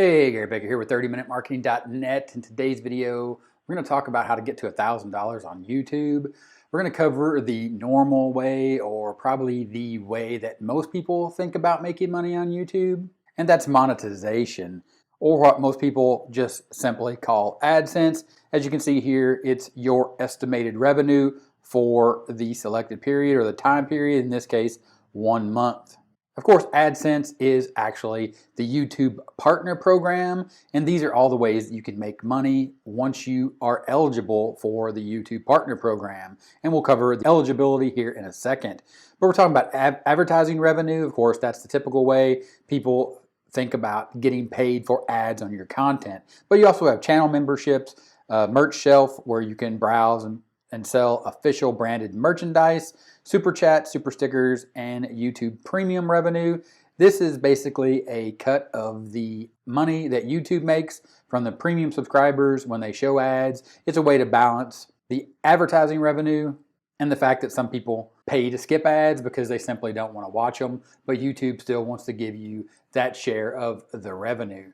Hey, Gary Baker here with 30minutemarketing.net. In today's video, we're going to talk about how to get to $1,000 on YouTube. We're going to cover the normal way, or probably the way that most people think about making money on YouTube, and that's monetization, or what most people just simply call AdSense. As you can see here, it's your estimated revenue for the selected period or the time period, in this case, 1 month. Of course, AdSense is actually the YouTube partner program, and these are all the ways that you can make money once you are eligible for the YouTube partner program. And we'll cover the eligibility here in a second. But we're talking about advertising revenue. Of course, that's the typical way people think about getting paid for ads on your content. But you also have channel memberships, merch shelf, where you can browse and sell official branded merchandise, super chat, super stickers, and YouTube premium revenue. This is basically a cut of the money that YouTube makes from the premium subscribers when they show ads. It's a way to balance the advertising revenue and the fact that some people pay to skip ads because they simply don't want to watch them, but YouTube still wants to give you that share of the revenue.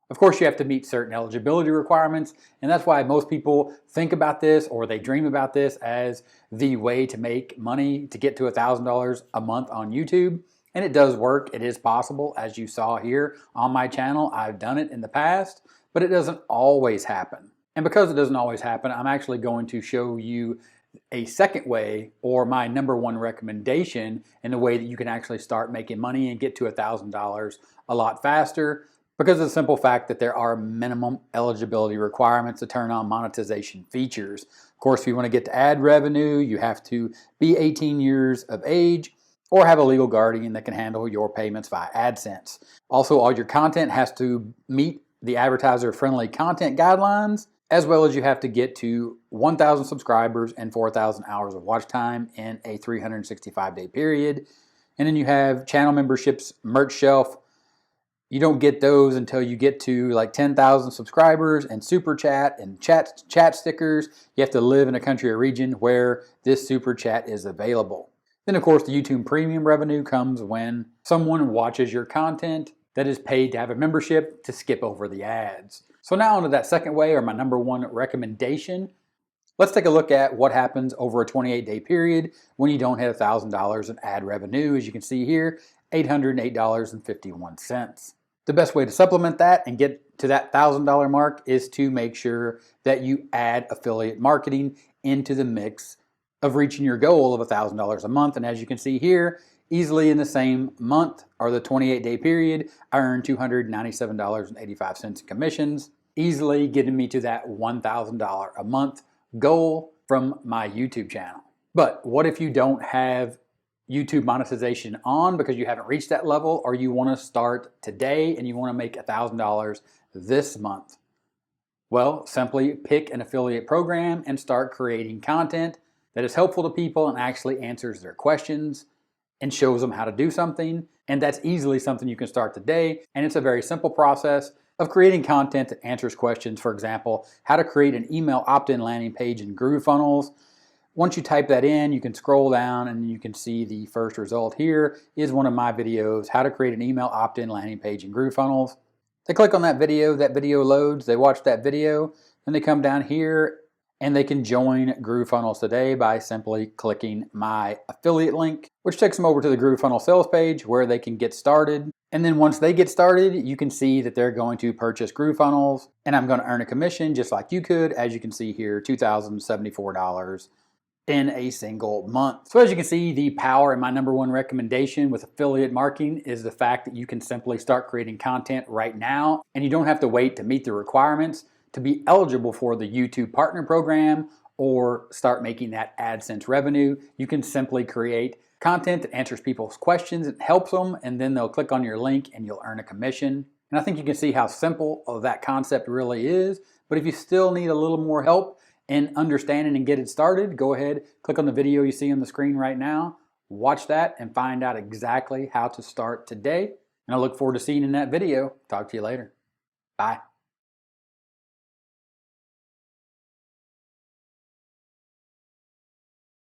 Of course, you have to meet certain eligibility requirements, and that's why most people think about this, or they dream about this, as the way to make money to get to $1,000 a month on YouTube. And it does work. It is possible, as you saw here on my channel. I've done it in the past, but it doesn't always happen. And because it doesn't always happen, I'm actually going to show you a second way, or my #1 recommendation, in a way that you can actually start making money and get to $1,000 a lot faster, because of the simple fact that there are minimum eligibility requirements to turn on monetization features. Of course, if you want to get to ad revenue, you have to be 18 years of age or have a legal guardian that can handle your payments via AdSense. Also, all your content has to meet the advertiser-friendly content guidelines, as well as you have to get to 1,000 subscribers and 4,000 hours of watch time in a 365-day period. And then you have channel memberships, merch shelf. You don't get those until you get to like 10,000 subscribers, and super chat and chat stickers. You have to live in a country or region where this super chat is available. Then, of course, the YouTube premium revenue comes when someone watches your content that is paid to have a membership to skip over the ads. So now onto that second way, or my #1 recommendation. Let's take a look at what happens over a 28-day period when you don't hit $1,000 in ad revenue. As you can see here, $808.51. The best way to supplement that and get to that $1,000 mark is to make sure that you add affiliate marketing into the mix of reaching your goal of $1,000 a month. And as you can see here, easily in the same month, or the 28-day period, I earned $297.85 in commissions, easily getting me to that $1,000 a month goal from my YouTube channel. But what if you don't have YouTube monetization on because you haven't reached that level, or you want to start today and you want to make $1,000 this month? Well, simply pick an affiliate program and start creating content that is helpful to people and actually answers their questions and shows them how to do something. And that's easily something you can start today. And it's a very simple process of creating content that answers questions. For example, how to create an email opt-in landing page in GrooveFunnels. Once you type that in, you can scroll down and you can see the first result here is one of my videos, how to create an email opt-in landing page in GrooveFunnels. They click on that video loads, they watch that video, then they come down here and they can join GrooveFunnels today by simply clicking my affiliate link, which takes them over to the GrooveFunnels sales page where they can get started. And then once they get started, you can see that they're going to purchase GrooveFunnels, and I'm going to earn a commission just like you could. As you can see here, $2,074 in a single month. So as you can see, the power in my #1 recommendation with affiliate marketing is the fact that you can simply start creating content right now, and you don't have to wait to meet the requirements to be eligible for the YouTube partner program or start making that AdSense revenue. You can simply create content that answers people's questions and helps them, and then they'll click on your link and you'll earn a commission. And I think you can see how simple that concept really is. But if you still need a little more help in understanding and get it started, go ahead, click on the video you see on the screen right now, watch that and find out exactly how to start today. And I look forward to seeing you in that video. Talk to you later. Bye.